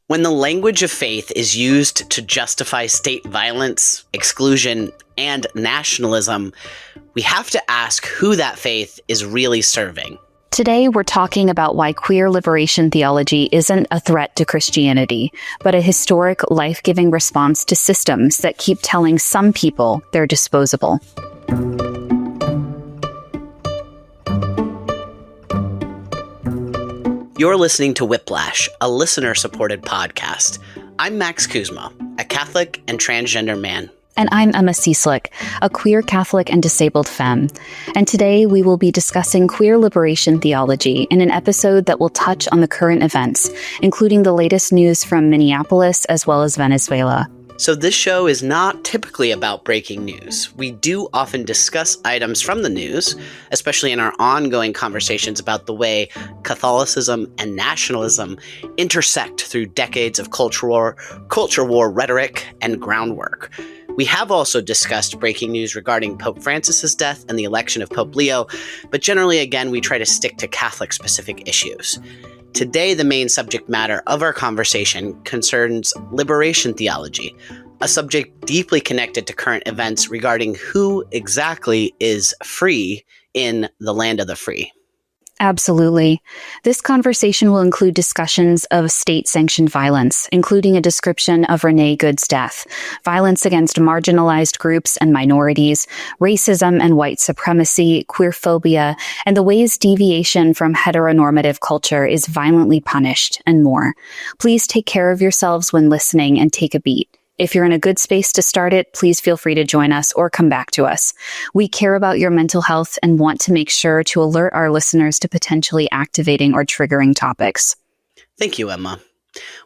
When the language of faith is used to justify state violence, exclusion, and nationalism, we have to ask who that faith is really serving. Today, we're talking about why queer liberation theology isn't a threat to Christianity, but a historic, life-giving response to systems that keep telling some people they're disposable. You're listening to Whiplash, a listener-supported podcast. I'm Max Kuzma, a Catholic and transgender man. And I'm Emma Cieslik, a queer Catholic and disabled femme. And today we will be discussing queer liberation theology in an episode that will touch on the current events, including the latest news from Minneapolis as well as Venezuela. So this show is not typically about breaking news. We do often discuss items from the news, especially in our ongoing conversations about the way Catholicism and nationalism intersect through decades of culture war rhetoric and groundwork. We have also discussed breaking news regarding Pope Francis's death and the election of Pope Leo, but generally, again, we try to stick to Catholic-specific issues. Today, the main subject matter of our conversation concerns liberation theology, a subject deeply connected to current events regarding who exactly is free in the land of the free. Absolutely. This conversation will include discussions of state-sanctioned violence, including a description of Renée Good's death, violence against marginalized groups and minorities, racism and white supremacy, queerphobia, and the ways deviation from heteronormative culture is violently punished, and more. Please take care of yourselves when listening and take a beat. If you're in a good space to start it, please feel free to join us or come back to us. We care about your mental health and want to make sure to alert our listeners to potentially activating or triggering topics. Thank you, Emma.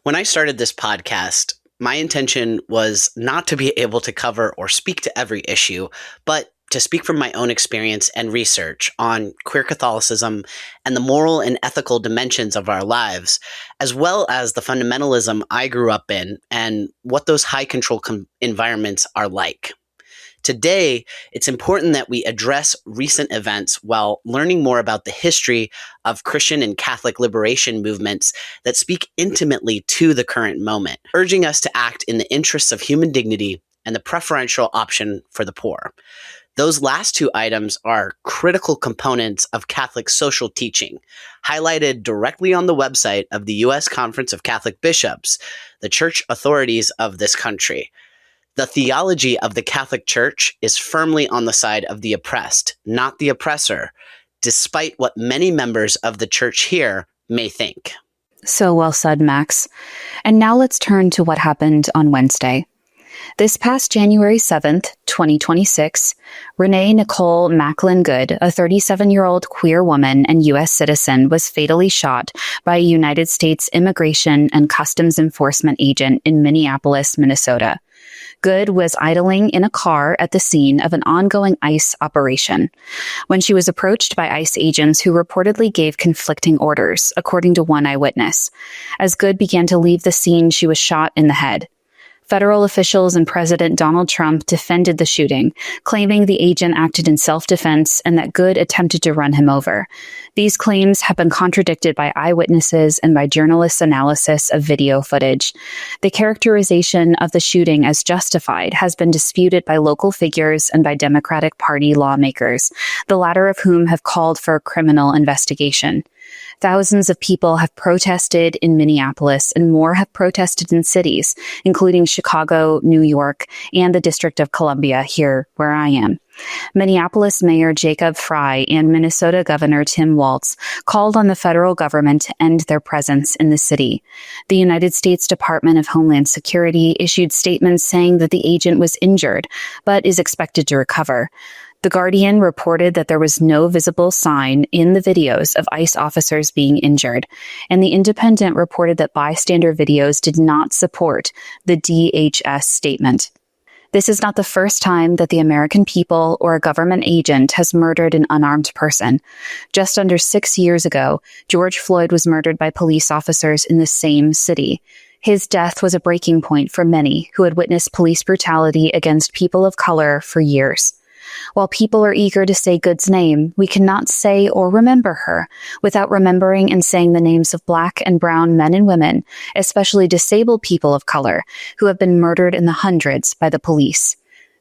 When I started this podcast, my intention was not to be able to cover or speak to every issue, but to speak from my own experience and research on queer Catholicism and the moral and ethical dimensions of our lives, as well as the fundamentalism I grew up in and what those high control environments are like. Today, it's important that we address recent events while learning more about the history of Christian and Catholic liberation movements that speak intimately to the current moment, urging us to act in the interests of human dignity and the preferential option for the poor. Those last two items are critical components of Catholic social teaching, highlighted directly on the website of the U.S. Conference of Catholic Bishops, the church authorities of this country. The theology of the Catholic Church is firmly on the side of the oppressed, not the oppressor, despite what many members of the church here may think. So well said, Max. And now let's turn to what happened on Wednesday. This past January 7th, 2026, Renée Nicole Macklin Good, a 37-year-old queer woman and U.S. citizen, was fatally shot by a United States Immigration and Customs Enforcement agent in Minneapolis, Minnesota. Good was idling in a car at the scene of an ongoing ICE operation when she was approached by ICE agents who reportedly gave conflicting orders, according to one eyewitness. As Good began to leave the scene, she was shot in the head. Federal officials and President Donald Trump defended the shooting, claiming the agent acted in self-defense and that Good attempted to run him over. These claims have been contradicted by eyewitnesses and by journalists' analysis of video footage. The characterization of the shooting as justified has been disputed by local figures and by Democratic Party lawmakers, the latter of whom have called for a criminal investigation. Thousands of people have protested in Minneapolis, and more have protested in cities, including Chicago, New York, and the District of Columbia, here where I am. Minneapolis Mayor Jacob Frey and Minnesota Governor Tim Walz called on the federal government to end their presence in the city. The United States Department of Homeland Security issued statements saying that the agent was injured, but is expected to recover. The Guardian reported that there was no visible sign in the videos of ICE officers being injured, and The Independent reported that bystander videos did not support the DHS statement. This is not the first time that the American people or a government agent has murdered an unarmed person. Just under 6 years ago, George Floyd was murdered by police officers in the same city. His death was a breaking point for many who had witnessed police brutality against people of color for years. While people are eager to say Good's name, we cannot say or remember her without remembering and saying the names of Black and brown men and women, especially disabled people of color, who have been murdered in the hundreds by the police.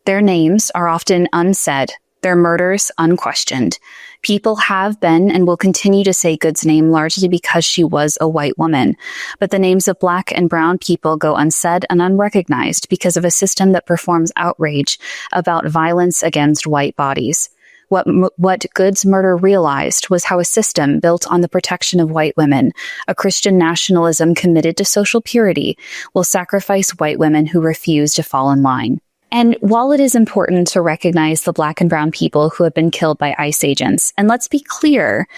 Their names are often unsaid, their murders unquestioned. People have been and will continue to say Good's name largely because she was a white woman. But the names of Black and brown people go unsaid and unrecognized because of a system that performs outrage about violence against white bodies. What Good's murder realized was how a system built on the protection of white women, a Christian nationalism committed to social purity, will sacrifice white women who refuse to fall in line. And while it is important to recognize the Black and brown people who have been killed by ICE agents, and let's be clear,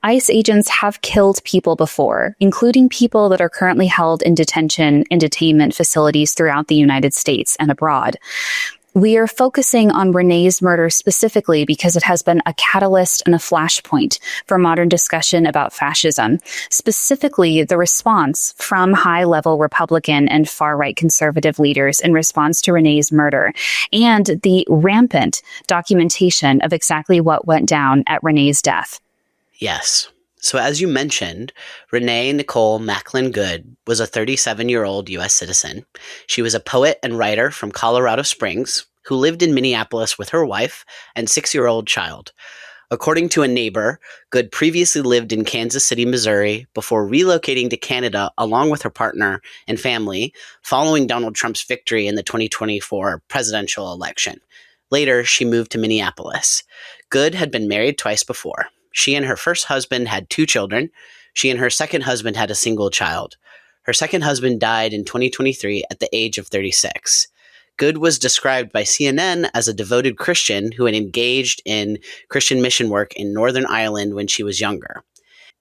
ICE agents have killed people before, including people that are currently held in detention and detainment facilities throughout the United States and abroad. We are focusing on Renée's murder specifically because it has been a catalyst and a flashpoint for modern discussion about fascism, specifically the response from high-level Republican and far-right conservative leaders in response to Renée's murder, and the rampant documentation of exactly what went down at Renée's death. Yes. So as you mentioned, Renée Nicole Macklin Good was a 37-year-old U.S. citizen. She was a poet and writer from Colorado Springs who lived in Minneapolis with her wife and 6-year-old child. According to a neighbor, Good previously lived in Kansas City, Missouri, before relocating to Canada along with her partner and family following Donald Trump's victory in the 2024 presidential election. Later, she moved to Minneapolis. Good had been married twice before. She and her first husband had 2 children. She and her second husband had a single child. Her second husband died in 2023 at the age of 36. Good was described by CNN as a devoted Christian who had engaged in Christian mission work in Northern Ireland when she was younger.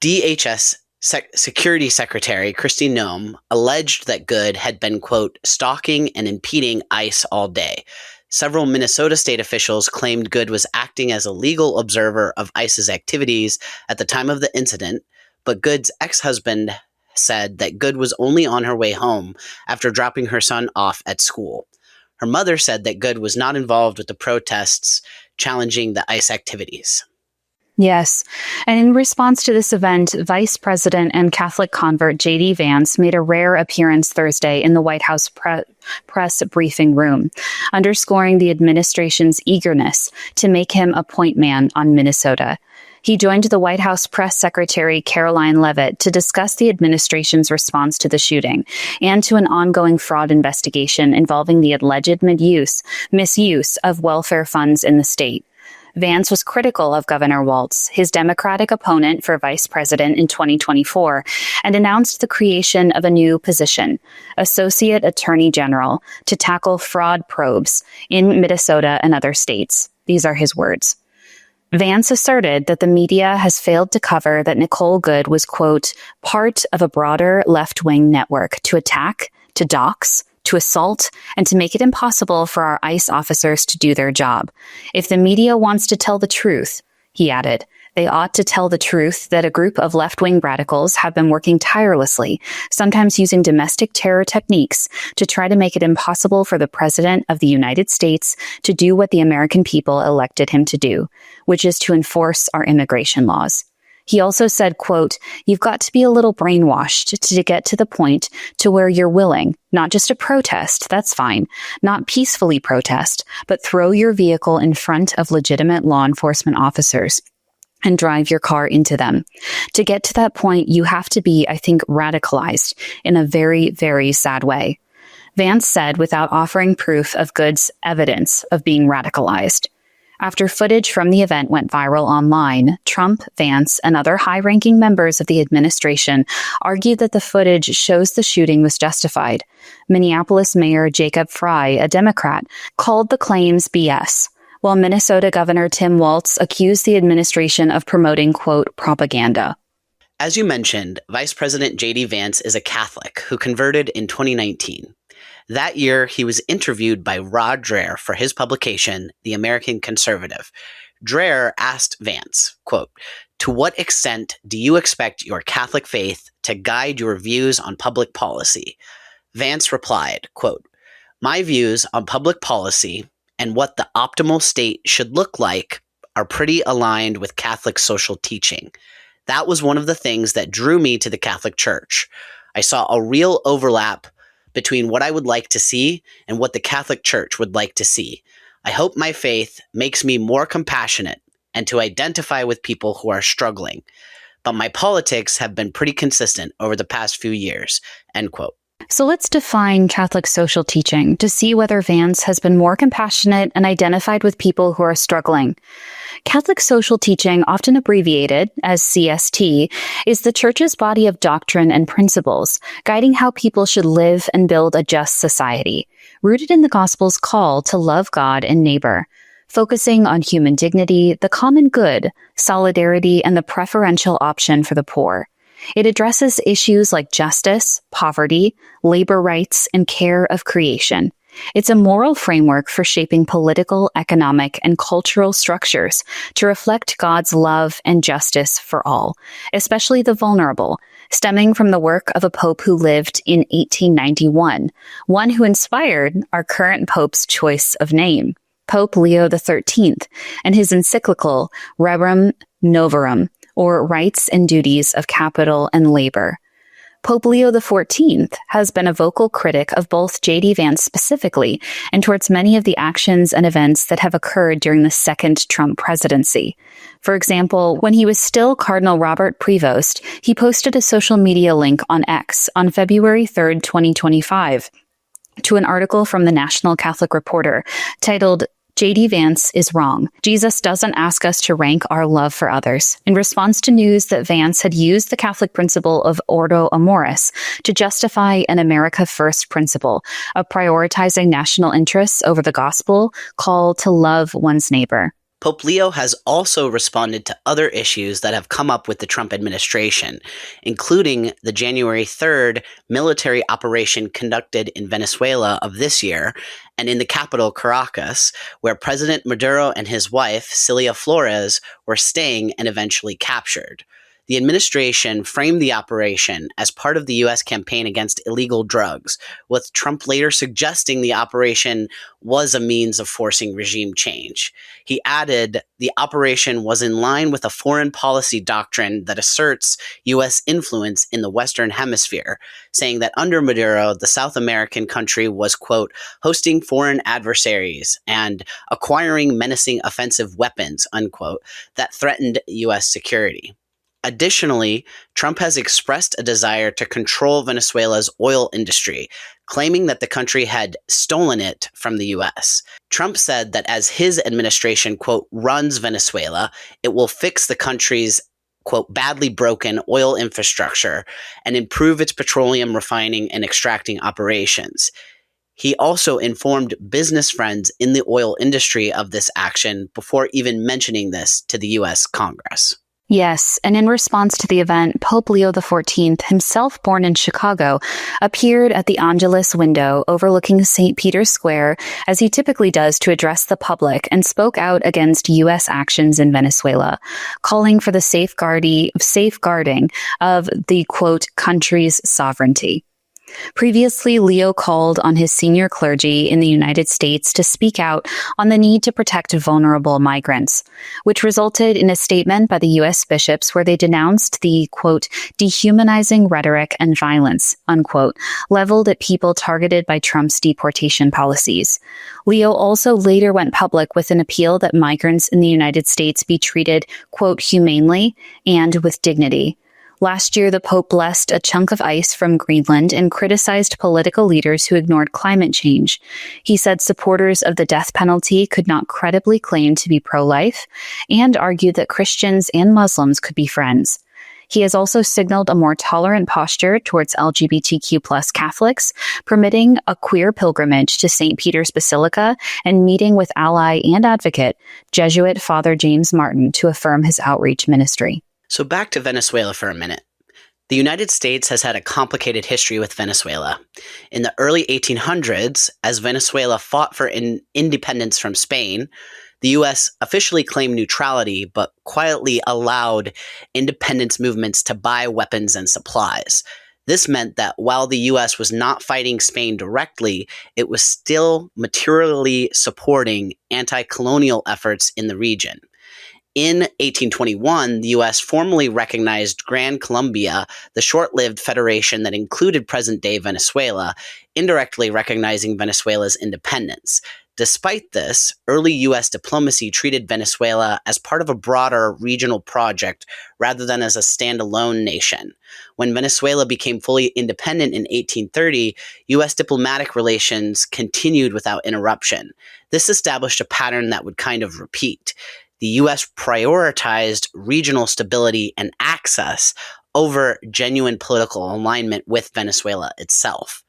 DHS Security Secretary Kristi Noem alleged that Good had been, quote, stalking and impeding ICE all day. Several Minnesota state officials claimed Good was acting as a legal observer of ICE's activities at the time of the incident, but Good's ex-husband said that Good was only on her way home after dropping her son off at school. Her mother said that Good was not involved with the protests challenging the ICE activities. Yes. And in response to this event, Vice President and Catholic convert J.D. Vance made a rare appearance Thursday in the White House press briefing room, underscoring the administration's eagerness to make him a point man on Minnesota. He joined the White House press secretary Caroline Leavitt to discuss the administration's response to the shooting and to an ongoing fraud investigation involving the alleged misuse of welfare funds in the state. Vance was critical of Governor Walz, his Democratic opponent for vice president in 2024, and announced the creation of a new position, Associate Attorney General, to tackle fraud probes in Minnesota and other states. These are his words. Vance asserted that the media has failed to cover that Nicole Good was, quote, part of a broader left-wing network to attack, to dox, to assault, and to make it impossible for our ICE officers to do their job. If the media wants to tell the truth, he added, they ought to tell the truth that a group of left-wing radicals have been working tirelessly, sometimes using domestic terror techniques, to try to make it impossible for the President of the United States to do what the American people elected him to do, which is to enforce our immigration laws. He also said, quote, you've got to be a little brainwashed to get to the point to where you're willing, not just to protest, that's fine, not peacefully protest, but throw your vehicle in front of legitimate law enforcement officers and drive your car into them. To get to that point, you have to be, I think, radicalized in a very, very sad way. Vance said without offering proof of Good's evidence of being radicalized. After footage from the event went viral online, Trump, Vance, and other high-ranking members of the administration argued that the footage shows the shooting was justified. Minneapolis Mayor Jacob Fry, a Democrat, called the claims BS, while Minnesota Governor Tim Walz accused the administration of promoting, quote, propaganda. As you mentioned, Vice President J.D. Vance is a Catholic who converted in 2019. That year, he was interviewed by Rod Dreher for his publication, The American Conservative. Dreher asked Vance, quote, to what extent do you expect your Catholic faith to guide your views on public policy? Vance replied, quote, my views on public policy and what the optimal state should look like are pretty aligned with Catholic social teaching. That was one of the things that drew me to the Catholic Church. I saw a real overlap between what I would like to see and what the Catholic Church would like to see. I hope my faith makes me more compassionate and to identify with people who are struggling. But my politics have been pretty consistent over the past few years." End quote. So let's define Catholic social teaching to see whether Vance has been more compassionate and identified with people who are struggling. Catholic social teaching, often abbreviated as CST, is the Church's body of doctrine and principles, guiding how people should live and build a just society, rooted in the Gospel's call to love God and neighbor, focusing on human dignity, the common good, solidarity, and the preferential option for the poor. It addresses issues like justice, poverty, labor rights, and care of creation. It's a moral framework for shaping political, economic, and cultural structures to reflect God's love and justice for all, especially the vulnerable, stemming from the work of a pope who lived in 1891, one who inspired our current pope's choice of name, Pope Leo XIII, and his encyclical Rerum Novarum, or Rights and Duties of Capital and Labor. Pope Leo XIV has been a vocal critic of both J.D. Vance specifically and towards many of the actions and events that have occurred during the second Trump presidency. For example, when he was still Cardinal Robert Prevost, he posted a social media link on X on February 3rd, 2025, to an article from the National Catholic Reporter titled, "J.D. Vance is wrong. Jesus doesn't ask us to rank our love for others," in response to news that Vance had used the Catholic principle of Ordo Amoris to justify an America First principle of prioritizing national interests over the gospel call to love one's neighbor. Pope Leo has also responded to other issues that have come up with the Trump administration, including the January 3rd military operation conducted in Venezuela of this year and in the capital, Caracas, where President Maduro and his wife, Cilia Flores, were staying and eventually captured. The administration framed the operation as part of the U.S. campaign against illegal drugs, with Trump later suggesting the operation was a means of forcing regime change. He added the operation was in line with a foreign policy doctrine that asserts U.S. influence in the Western Hemisphere, saying that under Maduro, the South American country was, quote, hosting foreign adversaries and acquiring menacing offensive weapons, unquote, that threatened U.S. security. Additionally, Trump has expressed a desire to control Venezuela's oil industry, claiming that the country had stolen it from the U.S. Trump said that as his administration, quote, runs Venezuela, it will fix the country's, quote, badly broken oil infrastructure and improve its petroleum refining and extracting operations. He also informed business friends in the oil industry of this action before even mentioning this to the U.S. Congress. Yes, and in response to the event, Pope Leo XIV, himself born in Chicago, appeared at the Angelus window overlooking St. Peter's Square, as he typically does, to address the public and spoke out against U.S. actions in Venezuela, calling for the safeguarding of the, quote, country's sovereignty. Previously, Leo called on his senior clergy in the United States to speak out on the need to protect vulnerable migrants, which resulted in a statement by the U.S. bishops where they denounced the, quote, dehumanizing rhetoric and violence, unquote, leveled at people targeted by Trump's deportation policies. Leo also later went public with an appeal that migrants in the United States be treated, quote, humanely and with dignity. Last year, the Pope blessed a chunk of ice from Greenland and criticized political leaders who ignored climate change. He said supporters of the death penalty could not credibly claim to be pro-life and argued that Christians and Muslims could be friends. He has also signaled a more tolerant posture towards LGBTQ+ Catholics, permitting a queer pilgrimage to St. Peter's Basilica and meeting with ally and advocate, Jesuit Father James Martin, to affirm his outreach ministry. So back to Venezuela for a minute. The United States has had a complicated history with Venezuela. In the early 1800s, as Venezuela fought for independence from Spain, the U.S. officially claimed neutrality, but quietly allowed independence movements to buy weapons and supplies. This meant that while the U.S. was not fighting Spain directly, it was still materially supporting anti-colonial efforts in the region. In 1821, the U.S. formally recognized Gran Colombia, the short-lived federation that included present-day Venezuela, indirectly recognizing Venezuela's independence. Despite this, early U.S. diplomacy treated Venezuela as part of a broader regional project rather than as a standalone nation. When Venezuela became fully independent in 1830, U.S. diplomatic relations continued without interruption. This established a pattern that would kind of repeat. The U.S. prioritized regional stability and access over genuine political alignment with Venezuela itself.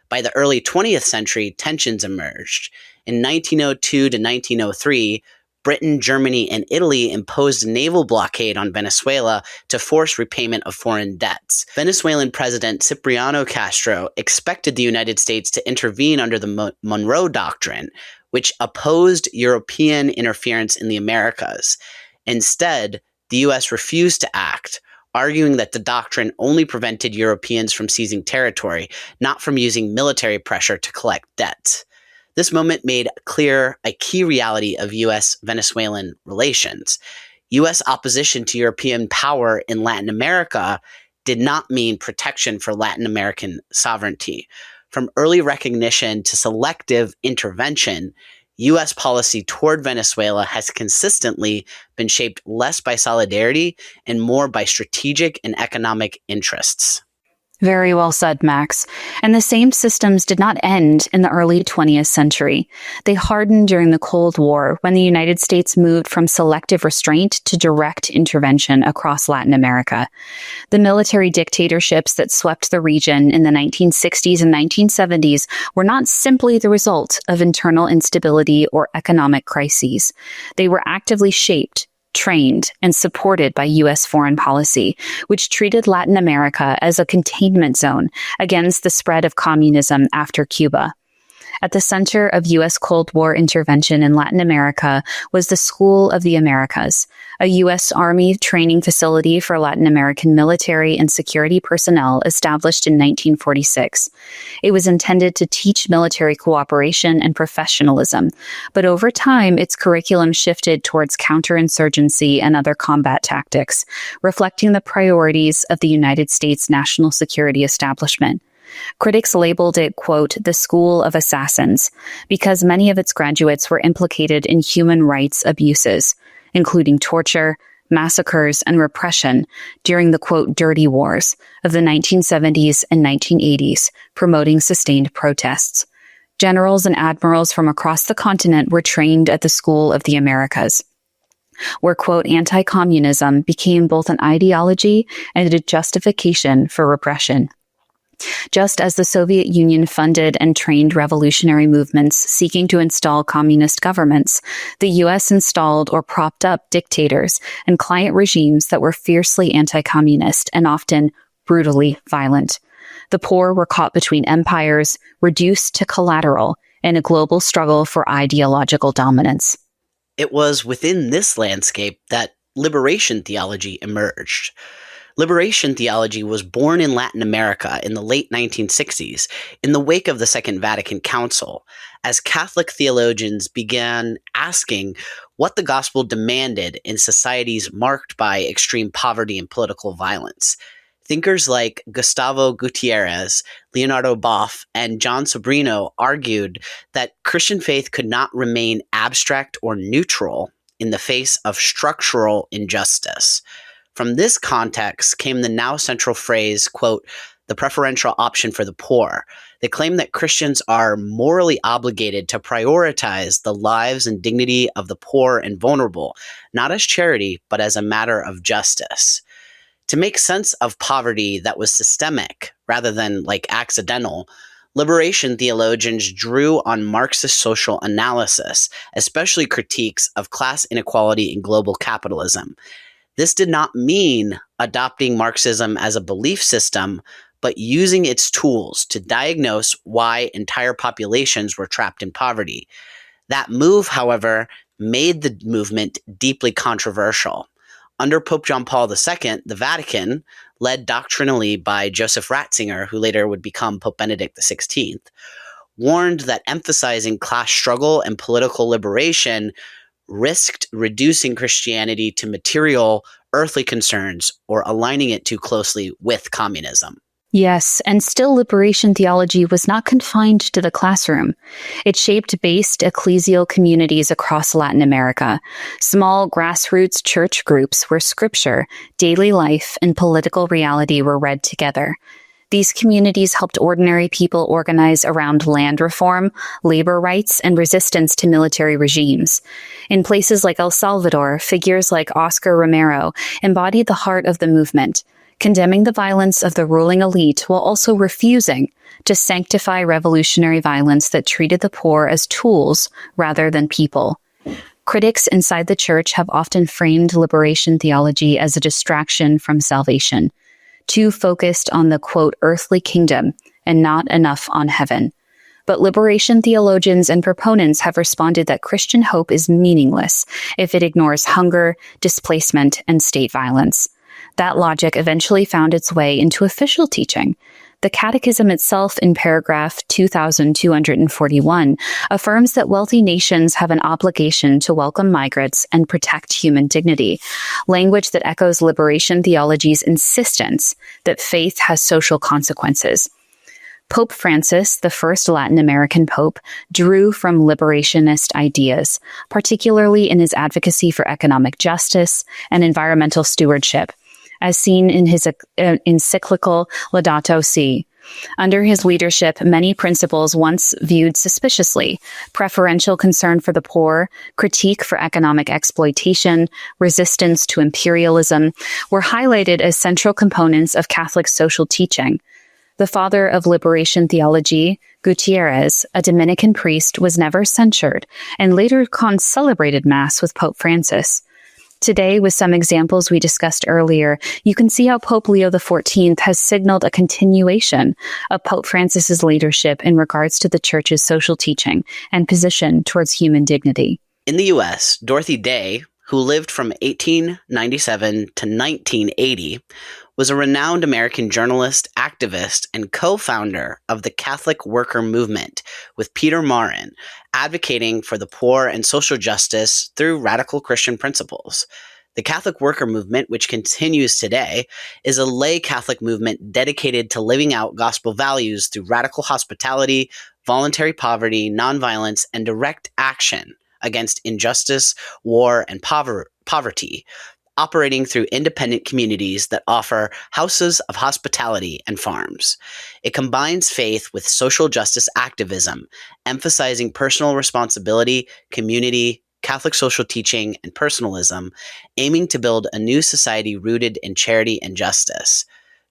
By the early 20th century, tensions emerged. In 1902 to 1903, Britain, Germany, and Italy imposed a naval blockade on Venezuela to force repayment of foreign debts. Venezuelan President Cipriano Castro expected the United States to intervene under the Monroe Doctrine, which opposed European interference in the Americas. Instead, the U.S. refused to act, arguing that the doctrine only prevented Europeans from seizing territory, not from using military pressure to collect debts. This moment made clear a key reality of U.S.-Venezuelan relations. U.S. opposition to European power in Latin America did not mean protection for Latin American sovereignty. From early recognition to selective intervention, U.S. policy toward Venezuela has consistently been shaped less by solidarity and more by strategic and economic interests. Very well said, Max. And the same systems did not end in the early 20th century. They hardened during the Cold War when the United States moved from selective restraint to direct intervention across Latin America. The military dictatorships that swept the region in the 1960s and 1970s were not simply the result of internal instability or economic crises. They were actively shaped, trained, and supported by U.S. foreign policy, which treated Latin America as a containment zone against the spread of communism after Cuba. At the center of U.S. Cold War intervention in Latin America was the School of the Americas, a U.S. Army training facility for Latin American military and security personnel established in 1946. It was intended to teach military cooperation and professionalism, but over time, its curriculum shifted towards counterinsurgency and other combat tactics, reflecting the priorities of the United States national security establishment. Critics labeled it, quote, the School of Assassins, because many of its graduates were implicated in human rights abuses, including torture, massacres, and repression during the, quote, dirty wars of the 1970s and 1980s, promoting sustained protests. Generals and admirals from across the continent were trained at the School of the Americas, where, quote, anti-communism became both an ideology and a justification for repression. Just as the Soviet Union funded and trained revolutionary movements seeking to install communist governments, the U.S. installed or propped up dictators and client regimes that were fiercely anti-communist and often brutally violent. The poor were caught between empires, reduced to collateral in a global struggle for ideological dominance. It was within this landscape that liberation theology emerged. Liberation theology was born in Latin America in the late 1960s in the wake of the Second Vatican Council, as Catholic theologians began asking what the gospel demanded in societies marked by extreme poverty and political violence. Thinkers like Gustavo Gutierrez, Leonardo Boff, and John Sobrino argued that Christian faith could not remain abstract or neutral in the face of structural injustice. From this context came the now central phrase, quote, the preferential option for the poor. They claim that Christians are morally obligated to prioritize the lives and dignity of the poor and vulnerable, not as charity, but as a matter of justice. To make sense of poverty that was systemic rather than like accidental, liberation theologians drew on Marxist social analysis, especially critiques of class inequality and global capitalism. This did not mean adopting Marxism as a belief system, but using its tools to diagnose why entire populations were trapped in poverty. That move, however, made the movement deeply controversial. Under Pope John Paul II, the Vatican, led doctrinally by Joseph Ratzinger, who later would become Pope Benedict XVI, warned that emphasizing class struggle and political liberation risked reducing Christianity to material, earthly concerns or aligning it too closely with communism. Yes, and still liberation theology was not confined to the classroom. It shaped based ecclesial communities across Latin America, small grassroots church groups where scripture, daily life, and political reality were read together. These communities helped ordinary people organize around land reform, labor rights, and resistance to military regimes. In places like El Salvador, figures like Oscar Romero embodied the heart of the movement, condemning the violence of the ruling elite while also refusing to sanctify revolutionary violence that treated the poor as tools rather than people. Critics inside the church have often framed liberation theology as a distraction from salvation, too focused on the, quote, earthly kingdom and not enough on heaven. But liberation theologians and proponents have responded that Christian hope is meaningless if it ignores hunger, displacement, and state violence. That logic eventually found its way into official teaching. The Catechism itself, in paragraph 2241, affirms that wealthy nations have an obligation to welcome migrants and protect human dignity, language that echoes liberation theology's insistence that faith has social consequences. Pope Francis, the first Latin American pope, drew from liberationist ideas, particularly in his advocacy for economic justice and environmental stewardship, as seen in his encyclical Laudato Si. Under his leadership, many principles once viewed suspiciously, preferential concern for the poor, critique for economic exploitation, resistance to imperialism, were highlighted as central components of Catholic social teaching. The father of liberation theology, Gutierrez, a Dominican priest, was never censured and later celebrated Mass with Pope Francis. Today, with some examples we discussed earlier, you can see how Pope Leo XIV has signaled a continuation of Pope Francis's leadership in regards to the Church's social teaching and position towards human dignity. In the U.S., Dorothy Day, who lived from 1897 to 1980, was a renowned American journalist, activist, and co-founder of the Catholic Worker Movement with Peter Maurin, advocating for the poor and social justice through radical Christian principles. The Catholic Worker Movement, which continues today, is a lay Catholic movement dedicated to living out gospel values through radical hospitality, voluntary poverty, nonviolence, and direct action against injustice, war, and poverty, operating through independent communities that offer houses of hospitality and farms. It combines faith with social justice activism, emphasizing personal responsibility, community, Catholic social teaching, and personalism, aiming to build a new society rooted in charity and justice.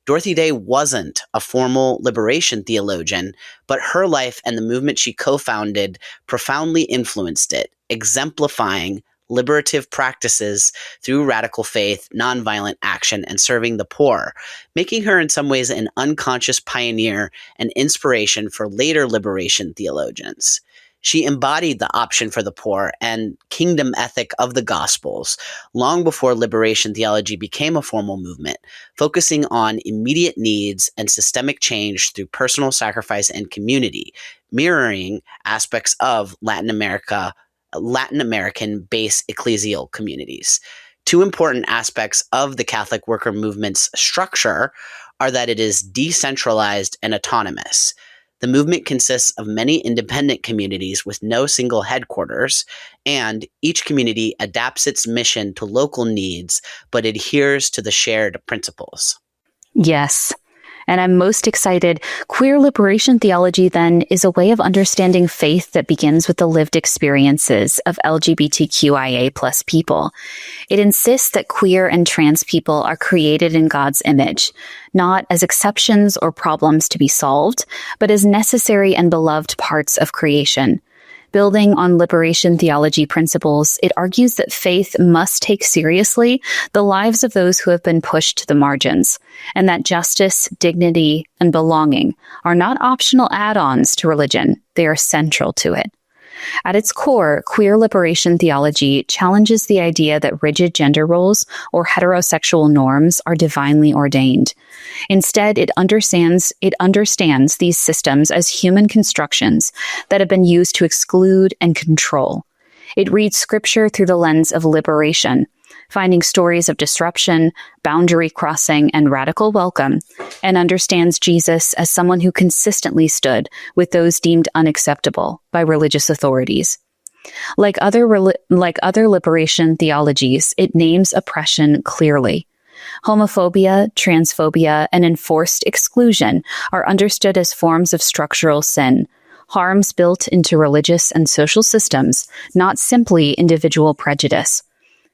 Dorothy Day wasn't a formal liberation theologian, but her life and the movement she co-founded profoundly influenced it, exemplifying liberative practices through radical faith, nonviolent action, and serving the poor, making her in some ways an unconscious pioneer and inspiration for later liberation theologians. She embodied the option for the poor and kingdom ethic of the Gospels long before liberation theology became a formal movement, focusing on immediate needs and systemic change through personal sacrifice and community, mirroring aspects of Latin American-based ecclesial communities. Two important aspects of the Catholic Worker Movement's structure are that it is decentralized and autonomous. The movement consists of many independent communities with no single headquarters, and each community adapts its mission to local needs but adheres to the shared principles. Yes. And I'm most excited. Queer liberation theology, then, is a way of understanding faith that begins with the lived experiences of LGBTQIA plus people. It insists that queer and trans people are created in God's image, not as exceptions or problems to be solved, but as necessary and beloved parts of creation. Building on liberation theology principles, it argues that faith must take seriously the lives of those who have been pushed to the margins, and that justice, dignity, and belonging are not optional add-ons to religion. They are central to it. At its core, queer liberation theology challenges the idea that rigid gender roles or heterosexual norms are divinely ordained. Instead, it understands these systems as human constructions that have been used to exclude and control. It reads scripture through the lens of liberation, finding stories of disruption, boundary crossing, and radical welcome, and understands Jesus as someone who consistently stood with those deemed unacceptable by religious authorities. Like other liberation theologies, it names oppression clearly. Homophobia, transphobia, and enforced exclusion are understood as forms of structural sin, harms built into religious and social systems, not simply individual prejudice.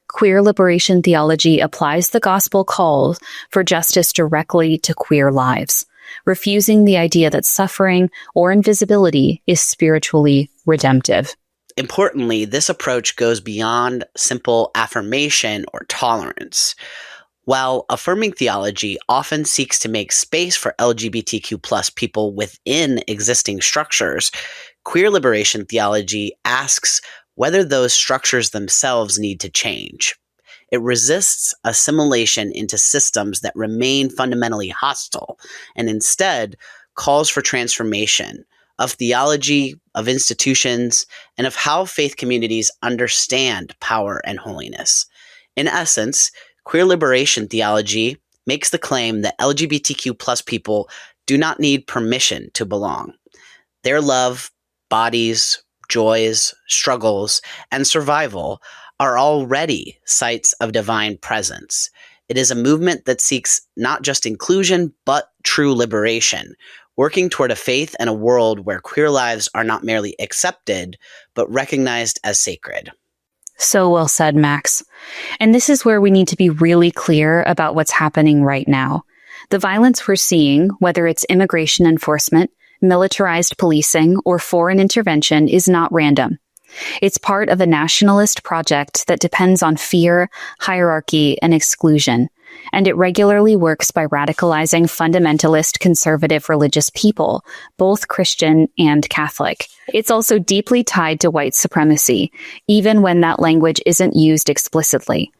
Queer liberation theology applies the gospel call for justice directly to queer lives, refusing the idea that suffering or invisibility is spiritually redemptive. Importantly, this approach goes beyond simple affirmation or tolerance. While affirming theology often seeks to make space for LGBTQ plus people within existing structures, queer liberation theology asks whether those structures themselves need to change. It resists assimilation into systems that remain fundamentally hostile, and instead calls for transformation of theology, of institutions, and of how faith communities understand power and holiness. In essence, queer liberation theology makes the claim that LGBTQ plus people do not need permission to belong. Their love, bodies, joys, struggles, and survival are already sites of divine presence. It is a movement that seeks not just inclusion, but true liberation, working toward a faith and a world where queer lives are not merely accepted, but recognized as sacred. So well said, Max. And this is where we need to be really clear about what's happening right now. The violence we're seeing, whether it's immigration enforcement, militarized policing, or foreign intervention, is not random. It's part of a nationalist project that depends on fear, hierarchy, and exclusion, and it regularly works by radicalizing fundamentalist conservative religious people, both Christian and Catholic. It's also deeply tied to white supremacy, even when that language isn't used explicitly.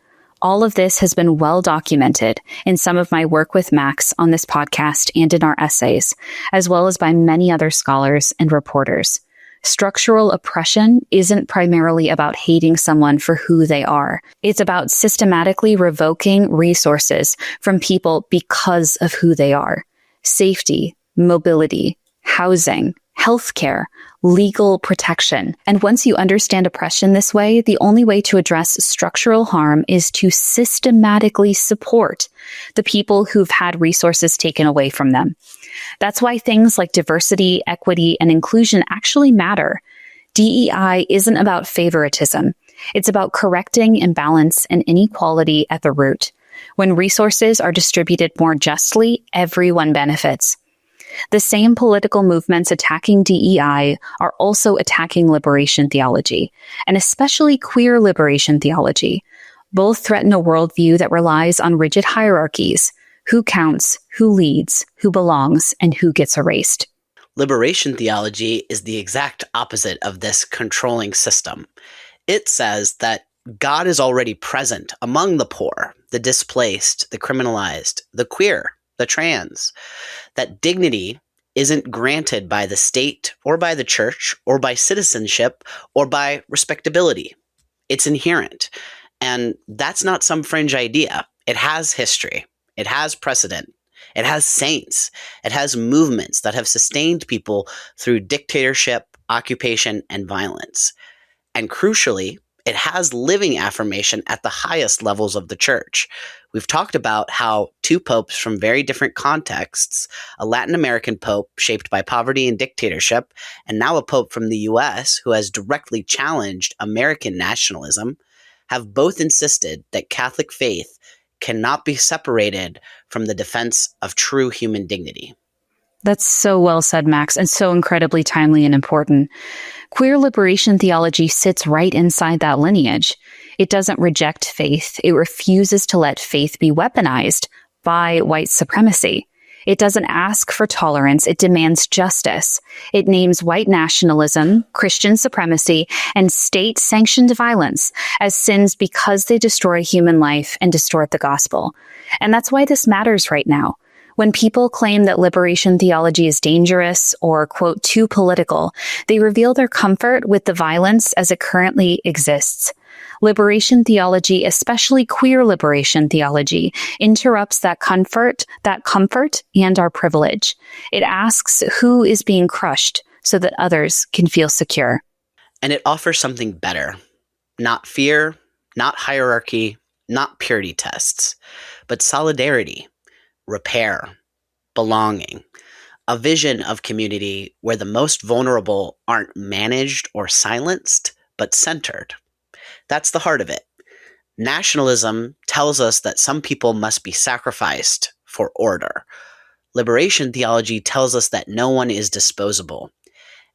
All of this has been well documented in some of my work with Max on this podcast and in our essays, as well as by many other scholars and reporters. Structural oppression isn't primarily about hating someone for who they are. It's about systematically revoking resources from people because of who they are. Safety, mobility, housing, healthcare, legal protection. And once you understand oppression this way, the only way to address structural harm is to systematically support the people who've had resources taken away from them. That's why things like diversity, equity, and inclusion actually matter. DEI isn't about favoritism. It's about correcting imbalance and inequality at the root. When resources are distributed more justly, everyone benefits. The same political movements attacking DEI are also attacking liberation theology, and especially queer liberation theology. Both threaten a worldview that relies on rigid hierarchies: who counts, who leads, who belongs, and who gets erased. Liberation theology is the exact opposite of this controlling system. It says that God is already present among the poor, the displaced, the criminalized, the queer, the trans, that dignity isn't granted by the state or by the church or by citizenship or by respectability. It's inherent. And that's not some fringe idea. It has history. It has precedent. It has saints. It has movements that have sustained people through dictatorship, occupation, and violence. And crucially, it has living affirmation at the highest levels of the church. We've talked about how two popes from very different contexts, a Latin American pope shaped by poverty and dictatorship, and now a pope from the US who has directly challenged American nationalism, have both insisted that Catholic faith cannot be separated from the defense of true human dignity. That's so well said, Max, and so incredibly timely and important. Queer liberation theology sits right inside that lineage. It doesn't reject faith. It refuses to let faith be weaponized by white supremacy. It doesn't ask for tolerance. It demands justice. It names white nationalism, Christian supremacy, and state-sanctioned violence as sins because they destroy human life and distort the gospel. And that's why this matters right now. When people claim that liberation theology is dangerous or, quote, too political, they reveal their comfort with the violence as it currently exists. Liberation theology, especially queer liberation theology, interrupts that comfort and our privilege. It asks who is being crushed so that others can feel secure. And it offers something better. Not fear, not hierarchy, not purity tests, but solidarity, repair, belonging, a vision of community where the most vulnerable aren't managed or silenced, but centered. That's the heart of it. Nationalism tells us that some people must be sacrificed for order. Liberation theology tells us that no one is disposable.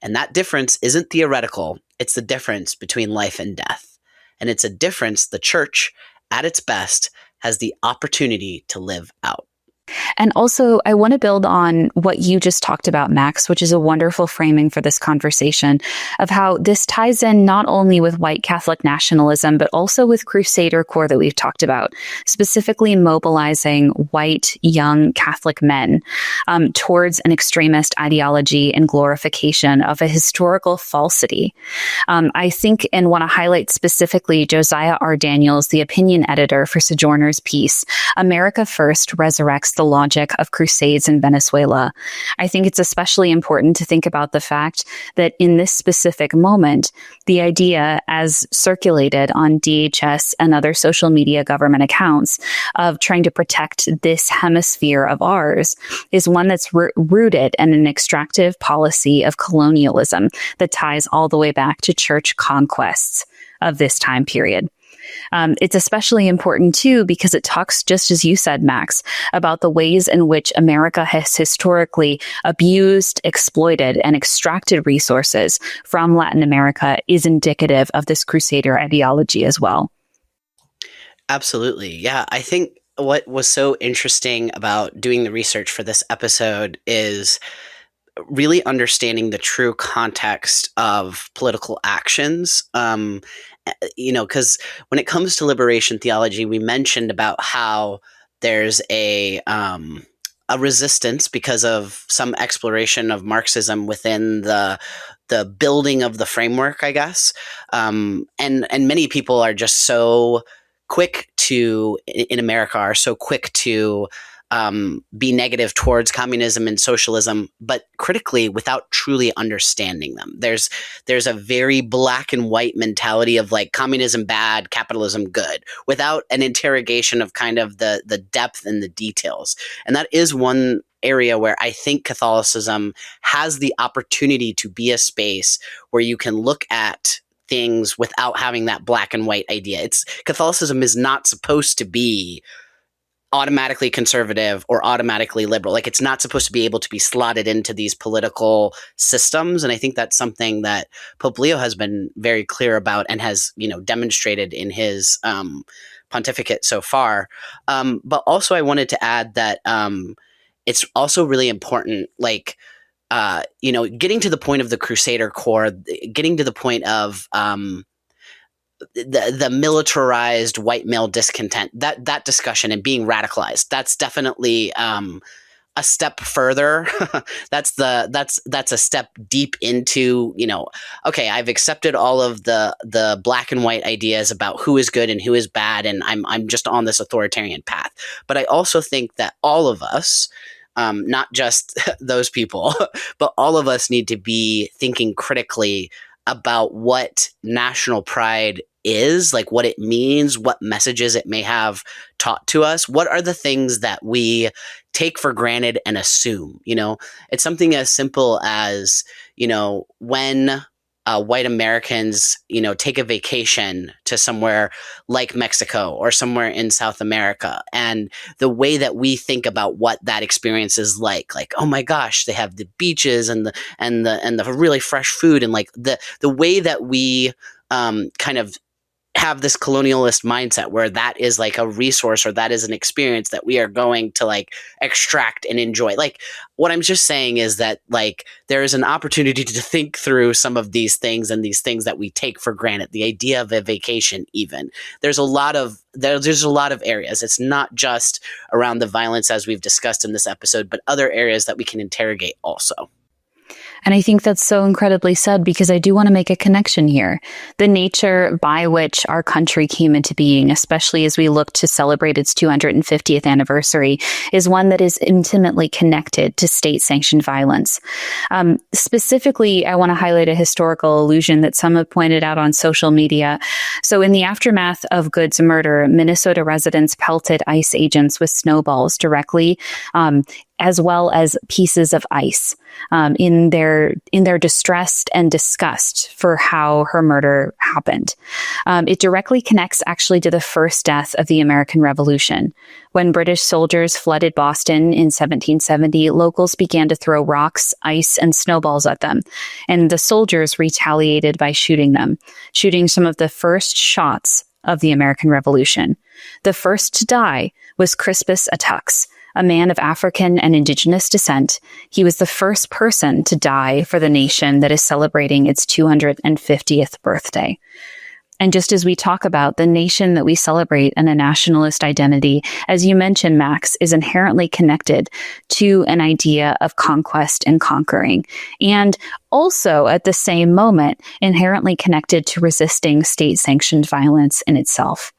And that difference isn't theoretical, it's the difference between life and death. And it's a difference the church, at its best, has the opportunity to live out. And also, I want to build on what you just talked about, Max, which is a wonderful framing for this conversation of how this ties in not only with white Catholic nationalism, but also with Crusader core that we've talked about, specifically mobilizing white young Catholic men towards an extremist ideology and glorification of a historical falsity. I think and want to highlight specifically Josiah R. Daniels, the opinion editor for Sojourner's piece, America First Resurrects the Logic of Crusades in Venezuela. I think it's especially important to think about the fact that in this specific moment, the idea as circulated on DHS and other social media government accounts of trying to protect this hemisphere of ours is one that's rooted in an extractive policy of colonialism that ties all the way back to church conquests of this time period. It's especially important, too, because it talks, just as you said, Max, about the ways in which America has historically abused, exploited, and extracted resources from Latin America is indicative of this Crusader ideology as well. Absolutely. Yeah, I think what was so interesting about doing the research for this episode is really understanding the true context of political actions. Because when it comes to liberation theology, we mentioned about how there's a resistance because of some exploration of Marxism within the building of the framework, I guess. And many people are just so quick to, in America, are so quick to be negative towards communism and socialism, but critically without truly understanding them. There's a very black and white mentality of like communism bad, capitalism good, without an interrogation of kind of the depth and the details. And that is one area where I think Catholicism has the opportunity to be a space where you can look at things without having that black and white idea. Catholicism is not supposed to be automatically conservative or automatically liberal. Like, it's not supposed to be able to be slotted into these political systems. And I think that's something that Pope Leo has been very clear about and has, demonstrated in his pontificate so far. But also I wanted to add that it's also really important, getting to the point of the Crusader core, getting to the point of the militarized white male discontent, that discussion and being radicalized, that's definitely a step further. that's a step deep into, okay, I've accepted all of the black and white ideas about who is good and who is bad, and I'm just on this authoritarian path. But I also think that all of us, not just those people, but all of us need to be thinking critically about what national pride is, like what it means, what messages it may have taught to us. What are the things that we take for granted and assume? It's something as simple as, when white Americans, take a vacation to somewhere like Mexico or somewhere in South America, and the way that we think about what that experience is like, oh my gosh, they have the beaches and the really fresh food, and like the way that we kind of have this colonialist mindset where that is like a resource or that is an experience that we are going to like extract and enjoy. Like, what I'm just saying is that like there is an opportunity to think through some of these things and these things that we take for granted. The idea of a vacation, even there's a lot of areas. It's not just around the violence as we've discussed in this episode, but other areas that we can interrogate also. And I think that's so incredibly said, because I do want to make a connection here. The nature by which our country came into being, especially as we look to celebrate its 250th anniversary, is one that is intimately connected to state-sanctioned violence. Specifically, I want to highlight a historical allusion that some have pointed out on social media. So in the aftermath of Good's murder, Minnesota residents pelted ICE agents with snowballs directly, as well as pieces of ice, in their distress and disgust for how her murder happened. It directly connects actually to the first death of the American Revolution. When British soldiers flooded Boston in 1770, locals began to throw rocks, ice, and snowballs at them, and the soldiers retaliated by shooting them, shooting some of the first shots of the American Revolution. The first to die was Crispus Attucks, a man of African and indigenous descent. He was the first person to die for the nation that is celebrating its 250th birthday. And just as we talk about the nation that we celebrate and a nationalist identity, as you mentioned, Max, is inherently connected to an idea of conquest and conquering, and also at the same moment inherently connected to resisting state-sanctioned violence in itself.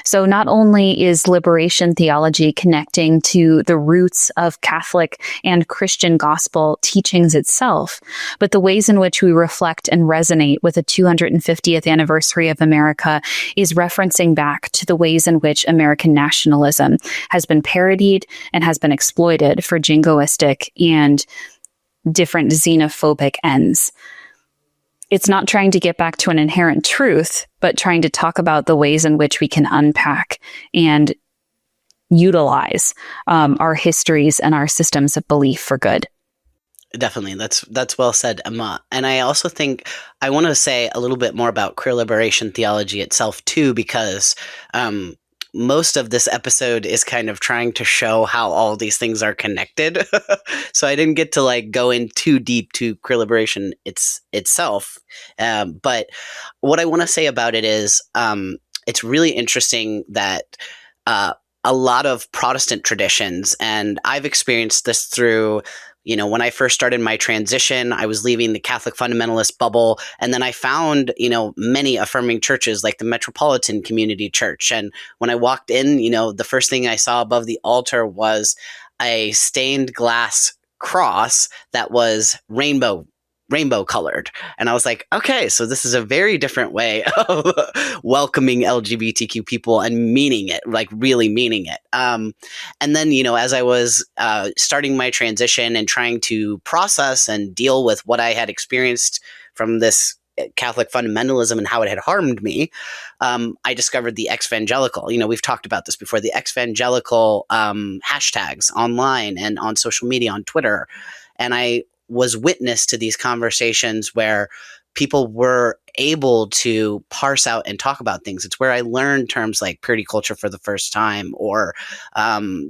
So not only is liberation theology connecting to the roots of Catholic and Christian gospel teachings itself, but the ways in which we reflect and resonate with the 250th anniversary of America is referencing back to the ways in which American nationalism has been parodied and has been exploited for jingoistic and different xenophobic ends. It's not trying to get back to an inherent truth, but trying to talk about the ways in which we can unpack and utilize our histories and our systems of belief for good. Definitely. That's well said, Emma. And I also think I want to say a little bit more about queer liberation theology itself, too, because most of this episode is kind of trying to show how all these things are connected. So I didn't get to like go in too deep to queer liberation itself. But what I want to say about it is it's really interesting that a lot of Protestant traditions, and I've experienced this through, when I first started my transition, I was leaving the Catholic fundamentalist bubble. And then I found, many affirming churches like the Metropolitan Community Church. And when I walked in, the first thing I saw above the altar was a stained glass cross that was rainbow colored. And I was like, okay, so this is a very different way of welcoming LGBTQ people and meaning it, like really meaning it. And then, as I was starting my transition and trying to process and deal with what I had experienced from this Catholic fundamentalism and how it had harmed me, I discovered the exvangelical. We've talked about this before, the exvangelical hashtags online and on social media, on Twitter. And I was witness to these conversations where people were able to parse out and talk about things. It's where I learned terms like purity culture for the first time, or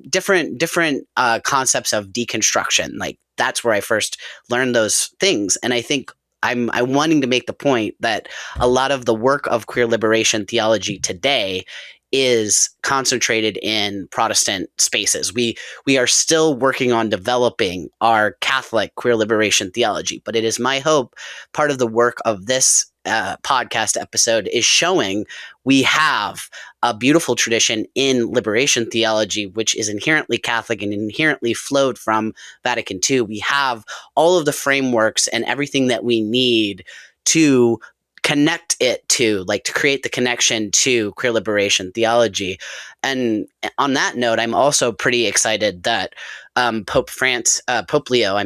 different concepts of deconstruction. Like that's where I first learned those things. And I think I'm wanting to make the point that a lot of the work of queer liberation theology today is concentrated in Protestant spaces. We are still working on developing our Catholic queer liberation theology, but it is my hope part of the work of this podcast episode is showing we have a beautiful tradition in liberation theology, which is inherently Catholic and inherently flowed from Vatican II. We have all of the frameworks and everything that we need to connect it to, like, to create the connection to queer liberation theology. And on that note, I'm also pretty excited that Pope Leo,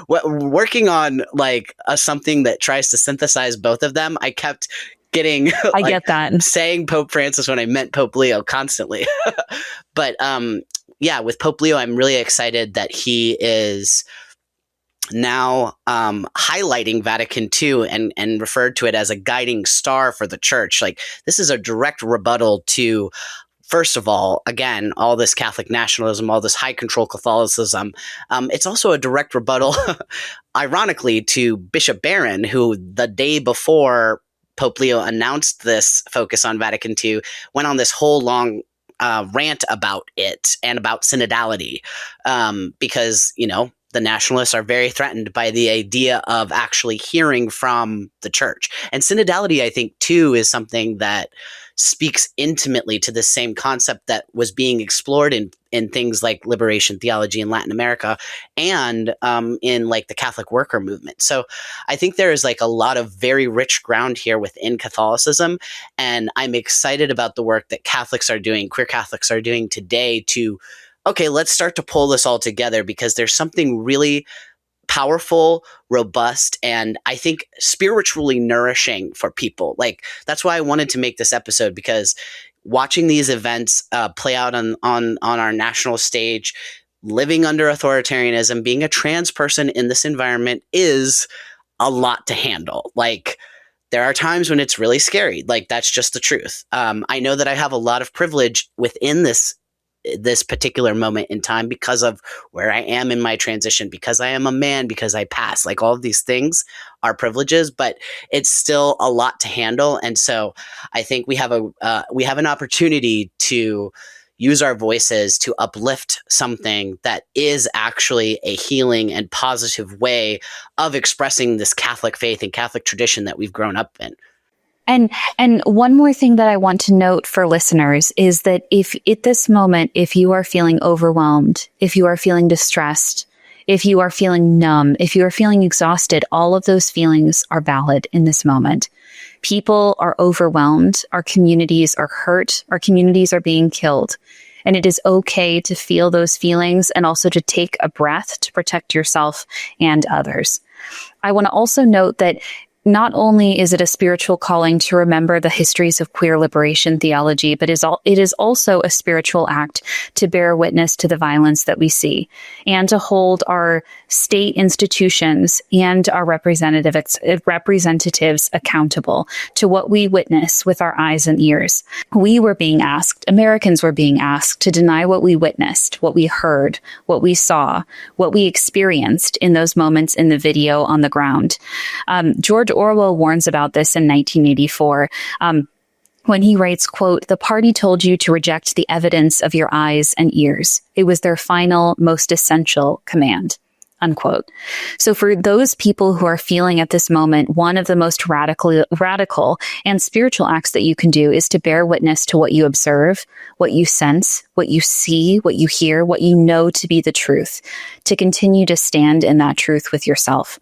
working on like something that tries to synthesize both of them. I kept getting, I get that, saying Pope Francis when I meant Pope Leo constantly. But with Pope Leo, I'm really excited that he is now highlighting Vatican II and referred to it as a guiding star for the church. Like, this is a direct rebuttal to, first of all, again, all this Catholic nationalism, all this high control Catholicism. It's also a direct rebuttal, ironically, to Bishop Barron, who the day before Pope Leo announced this focus on Vatican II, went on this whole long rant about it and about synodality, because, the nationalists are very threatened by the idea of actually hearing from the church. And synodality, I think, too, is something that speaks intimately to the same concept that was being explored in things like liberation theology in Latin America and in like the Catholic worker movement. So I think there is like a lot of very rich ground here within Catholicism. And I'm excited about the work that Catholics are doing, queer Catholics are doing today to, okay, let's start to pull this all together, because there's something really powerful, robust, and I think spiritually nourishing for people. Like, that's why I wanted to make this episode, because watching these events play out on our national stage, living under authoritarianism, being a trans person in this environment is a lot to handle. Like, there are times when it's really scary. Like, that's just the truth. I know that I have a lot of privilege within this particular moment in time because of where I am in my transition, because I am a man, because I pass. Like, all of these things are privileges, but it's still a lot to handle. And so I think we have an opportunity to use our voices to uplift something that is actually a healing and positive way of expressing this Catholic faith and Catholic tradition that we've grown up in. And one more thing that I want to note for listeners is that if at this moment, if you are feeling overwhelmed, if you are feeling distressed, if you are feeling numb, if you are feeling exhausted, all of those feelings are valid in this moment. People are overwhelmed. Our communities are hurt. Our communities are being killed. And it is okay to feel those feelings and also to take a breath to protect yourself and others. I want to also note that not only is it a spiritual calling to remember the histories of queer liberation theology, but it is also a spiritual act to bear witness to the violence that we see and to hold our state institutions and our representatives accountable to what we witness with our eyes and ears. We were being asked, Americans were being asked to deny what we witnessed, what we heard, what we saw, what we experienced in those moments in the video on the ground. George Orwell warns about this in 1984 when he writes, quote, "The party told you to reject the evidence of your eyes and ears. It was their final, most essential command." Unquote. So for those people who are feeling at this moment, one of the most radical and spiritual acts that you can do is to bear witness to what you observe, what you sense, what you see, what you hear, what you know to be the truth, to continue to stand in that truth with yourself.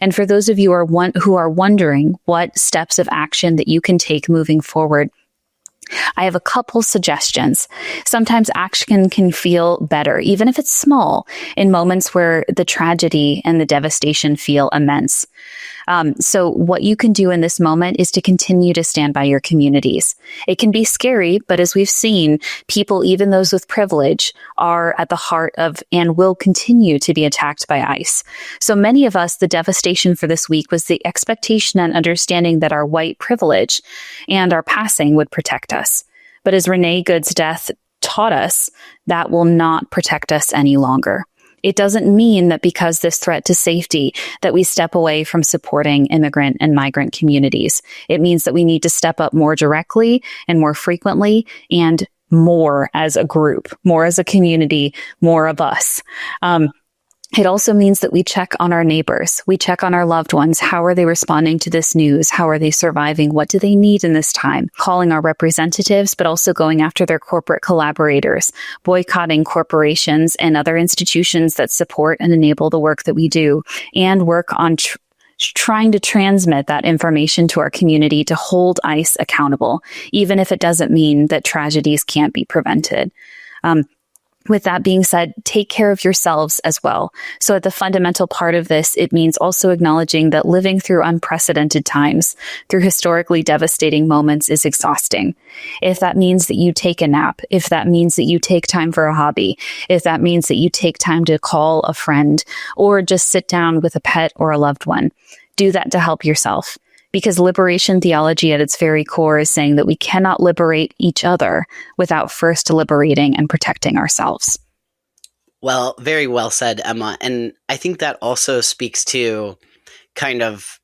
And for those of you who are wondering what steps of action that you can take moving forward, I have a couple suggestions. Sometimes action can feel better, even if it's small, in moments where the tragedy and the devastation feel immense. So what you can do in this moment is to continue to stand by your communities. It can be scary, but as we've seen, people, even those with privilege, are at the heart of and will continue to be attacked by ICE. So many of us, the devastation for this week was the expectation and understanding that our white privilege and our passing would protect us. But as Renée Good's death taught us, that will not protect us any longer. It doesn't mean that because this threat to safety that we step away from supporting immigrant and migrant communities. It means that we need to step up more directly and more frequently and more as a group, more as a community, more of us. It also means that we check on our neighbors. We check on our loved ones. How are they responding to this news? How are they surviving? What do they need in this time? Calling our representatives, but also going after their corporate collaborators, boycotting corporations and other institutions that support and enable the work that we do, and work on trying to transmit that information to our community to hold ICE accountable, even if it doesn't mean that tragedies can't be prevented. With that being said, take care of yourselves as well. So at the fundamental part of this, it means also acknowledging that living through unprecedented times, through historically devastating moments, is exhausting. If that means that you take a nap, if that means that you take time for a hobby, if that means that you take time to call a friend or just sit down with a pet or a loved one, do that to help yourself. Because liberation theology at its very core is saying that we cannot liberate each other without first liberating and protecting ourselves. Well, very well said, Emma. And I think that also speaks to kind of,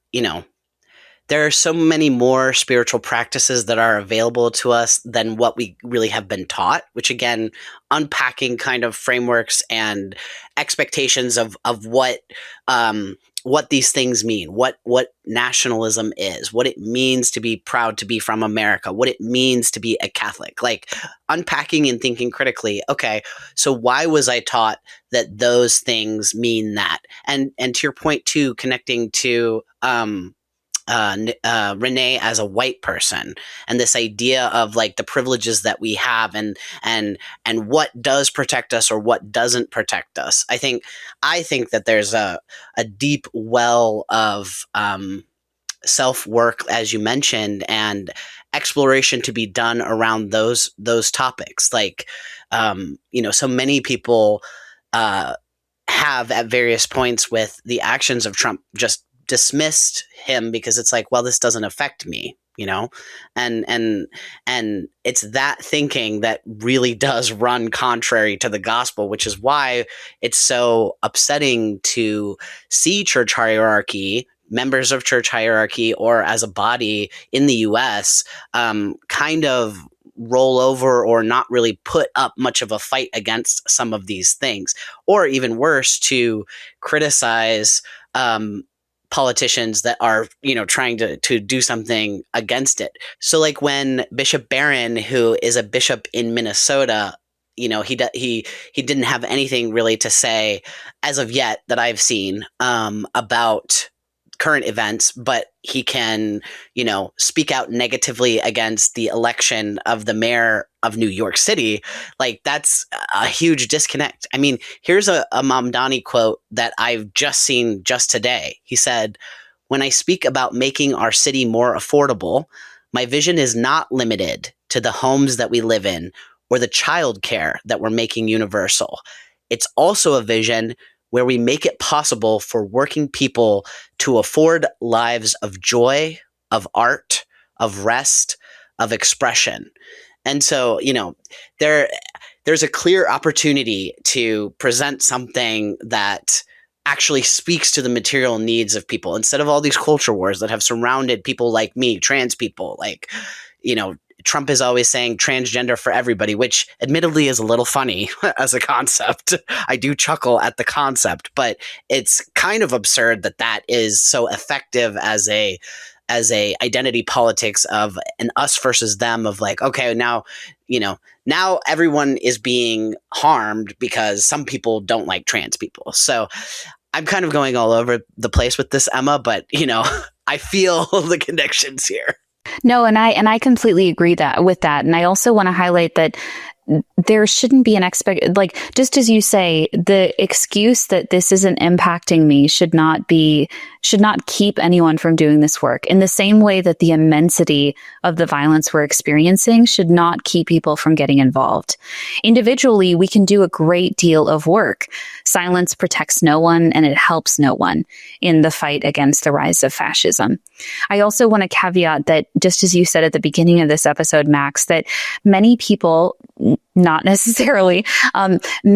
there are so many more spiritual practices that are available to us than what we really have been taught, which again, unpacking kind of frameworks and expectations of what these things mean, what nationalism is, what it means to be proud to be from America, what it means to be a Catholic, like unpacking and thinking critically, okay, so why was I taught that those things mean that? And to your point too, connecting to Renee as a white person and this idea of like the privileges that we have and what does protect us or what doesn't protect us. I think that there's a deep well of self-work, as you mentioned, and exploration to be done around those topics. Like, so many people have at various points with the actions of Trump just dismissed him because it's like, well, this doesn't affect me, and it's that thinking that really does run contrary to the gospel, which is why it's so upsetting to see church hierarchy, members of church hierarchy, or as a body in the US kind of roll over or not really put up much of a fight against some of these things, or even worse, to criticize politicians that are, trying to do something against it. So like when Bishop Barron, who is a bishop in Minnesota, he didn't have anything really to say as of yet that I've seen about current events, but he can, speak out negatively against the election of the mayor of New York City. Like, that's a huge disconnect. I mean, here's a Mamdani quote that I've just seen just today. He said, "When I speak about making our city more affordable, my vision is not limited to the homes that we live in or the childcare that we're making universal. It's also a vision where we make it possible for working people to afford lives of joy, of art, of rest, of expression." And so, there's a clear opportunity to present something that actually speaks to the material needs of people instead of all these culture wars that have surrounded people like me, trans people. Like, Trump is always saying transgender for everybody, which admittedly is a little funny as a concept. I do chuckle at the concept, but it's kind of absurd that is so effective as a identity politics of an us versus them, of like, okay, now everyone is being harmed because some people don't like trans people. So I'm kind of going all over the place with this, Emma, but I feel the connections here. No, and I completely agree with that. And I also want to highlight that there shouldn't be just as you say, the excuse that this isn't impacting me should not keep anyone from doing this work, in the same way that the immensity of the violence we're experiencing should not keep people from getting involved. Individually, we can do a great deal of work. Silence protects no one, and it helps no one in the fight against the rise of fascism. I also want to caveat that, just as you said at the beginning of this episode, Max, that many people, not necessarily,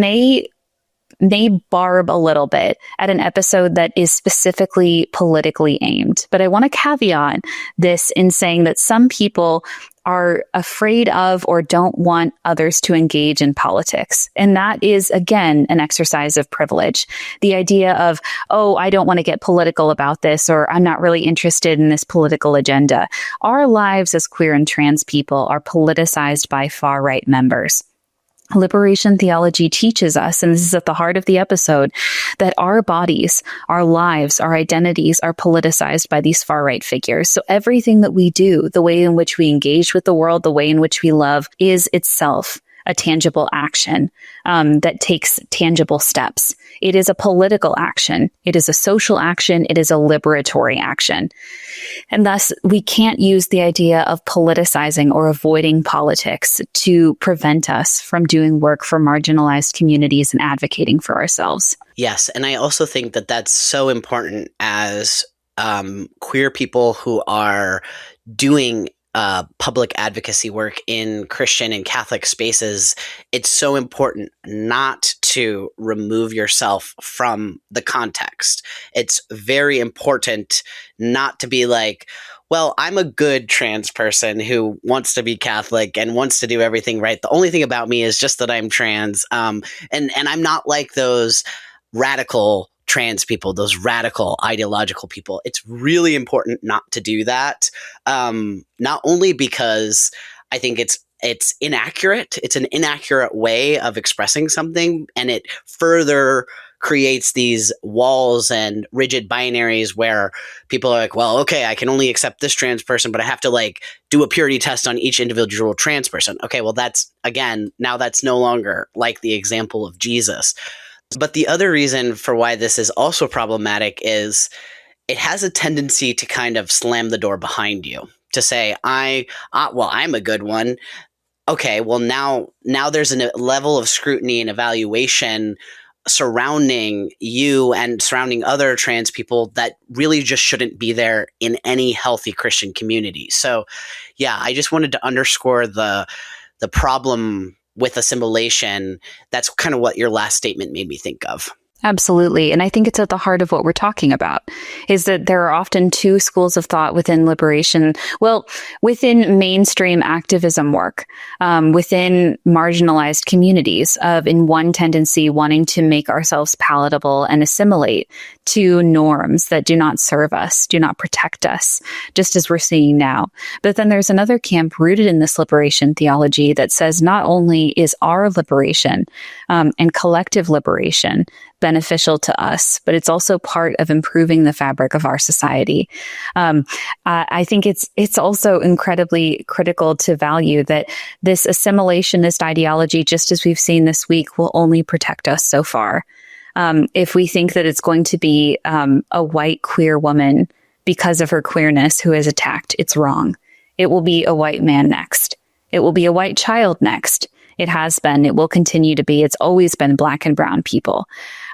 may barb a little bit at an episode that is specifically politically aimed. But I want to caveat this in saying that some people are afraid of or don't want others to engage in politics. And that is, again, an exercise of privilege. The idea of, oh, I don't want to get political about this, or I'm not really interested in this political agenda. Our lives as queer and trans people are politicized by far-right members. Liberation theology teaches us, and this is at the heart of the episode, that our bodies, our lives, our identities are politicized by these far-right figures. So everything that we do, the way in which we engage with the world, the way in which we love, is itself a tangible action that takes tangible steps. It is a political action. It is a social action. It is a liberatory action. And thus, we can't use the idea of politicizing or avoiding politics to prevent us from doing work for marginalized communities and advocating for ourselves. Yes, and I also think that that's so important as queer people who are doing public advocacy work in Christian and Catholic spaces. It's so important not to remove yourself from the context. It's very important not to be like, well, I'm a good trans person who wants to be Catholic and wants to do everything right. The only thing about me is just that I'm trans. And I'm not like those radical trans people, those radical ideological people. It's really important not to do that. Not only because I think it's inaccurate, it's an inaccurate way of expressing something, and it further creates these walls and rigid binaries where people are like, well, okay, I can only accept this trans person, but I have to like do a purity test on each individual trans person. Okay, well, that's no longer like the example of Jesus. But the other reason for why this is also problematic is it has a tendency to kind of slam the door behind you, to say, I'm a good one. Okay, well, now there's a level of scrutiny and evaluation surrounding you and surrounding other trans people that really just shouldn't be there in any healthy Christian community. So, yeah, I just wanted to underscore the problem with assimilation. That's kind of what your last statement made me think of. Absolutely. And I think it's at the heart of what we're talking about, is that there are often two schools of thought within liberation. Well, within mainstream activism work, within marginalized communities, of in one tendency wanting to make ourselves palatable and assimilate to norms that do not serve us, do not protect us, just as we're seeing now. But then there's another camp rooted in this liberation theology that says not only is our liberation and collective liberation beneficial to us, but it's also part of improving the fabric of our society. I think it's also incredibly critical to value that this assimilationist ideology, just as we've seen this week, will only protect us so far. If we think that it's going to be a white queer woman because of her queerness who is attacked, it's wrong. It will be a white man next. It will be a white child next. It has been. It will continue to be. It's always been Black and brown people.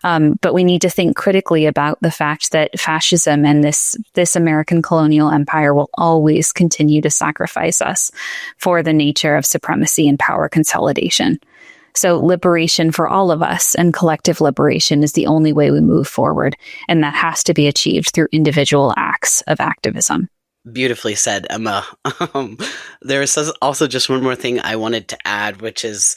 But we need to think critically about the fact that fascism and this American colonial empire will always continue to sacrifice us for the nature of supremacy and power consolidation. So liberation for all of us and collective liberation is the only way we move forward. And that has to be achieved through individual acts of activism. Beautifully said, Emma. There is also just one more thing I wanted to add, which is,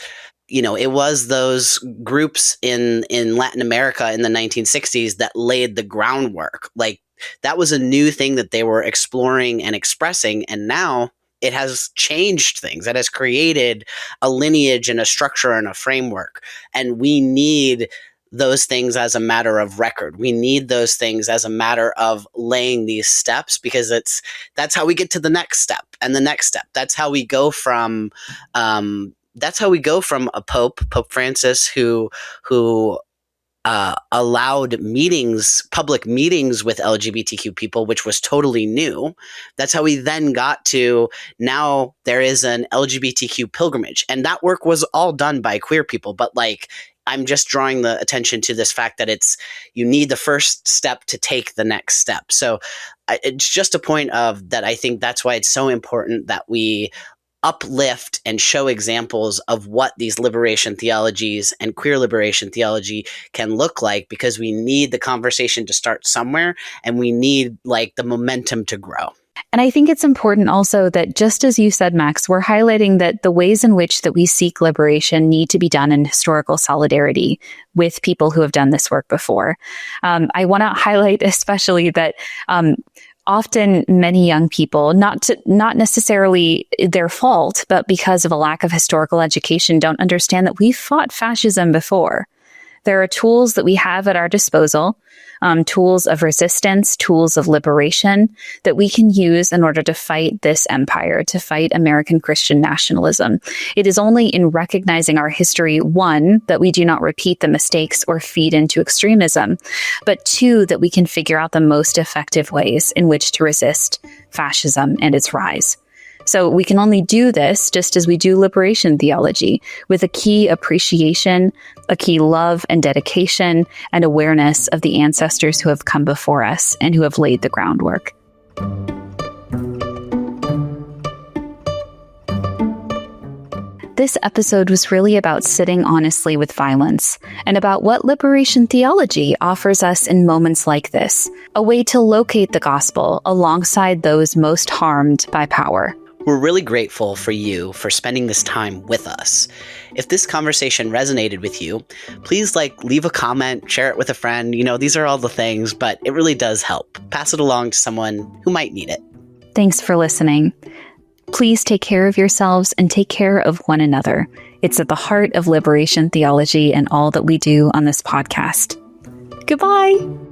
it was those groups in Latin America in the 1960s that laid the groundwork. Like, that was a new thing that they were exploring and expressing. And now it has changed things. It has created a lineage and a structure and a framework. And we need those things as a matter of record. We need those things as a matter of laying these steps, because that's how we get to the next step and the next step. That's how we go from a Pope Francis, who allowed public meetings with LGBTQ people, which was totally new. That's how we then got to now there is an LGBTQ pilgrimage, and that work was all done by queer people. But I'm just drawing the attention to this fact that you need the first step to take the next step. So it's just a point of that. I think that's why it's so important that we uplift and show examples of what these liberation theologies and queer liberation theology can look like, because we need the conversation to start somewhere, and we need the momentum to grow. And I think it's important also that, just as you said, Max, we're highlighting that the ways in which that we seek liberation need to be done in historical solidarity with people who have done this work before. I want to highlight especially that often many young people, not necessarily their fault, but because of a lack of historical education, don't understand that we've fought fascism before. There are tools that we have at our disposal, tools of resistance, tools of liberation that we can use in order to fight this empire, to fight American Christian nationalism. It is only in recognizing our history, one, that we do not repeat the mistakes or feed into extremism, but two, that we can figure out the most effective ways in which to resist fascism and its rise. So we can only do this, just as we do liberation theology, with a key appreciation, a key love and dedication, and awareness of the ancestors who have come before us and who have laid the groundwork. This episode was really about sitting honestly with violence and about what liberation theology offers us in moments like this, a way to locate the gospel alongside those most harmed by power. We're really grateful for you for spending this time with us. If this conversation resonated with you, please leave a comment, share it with a friend. These are all the things, but it really does help. Pass it along to someone who might need it. Thanks for listening. Please take care of yourselves and take care of one another. It's at the heart of liberation theology and all that we do on this podcast. Goodbye.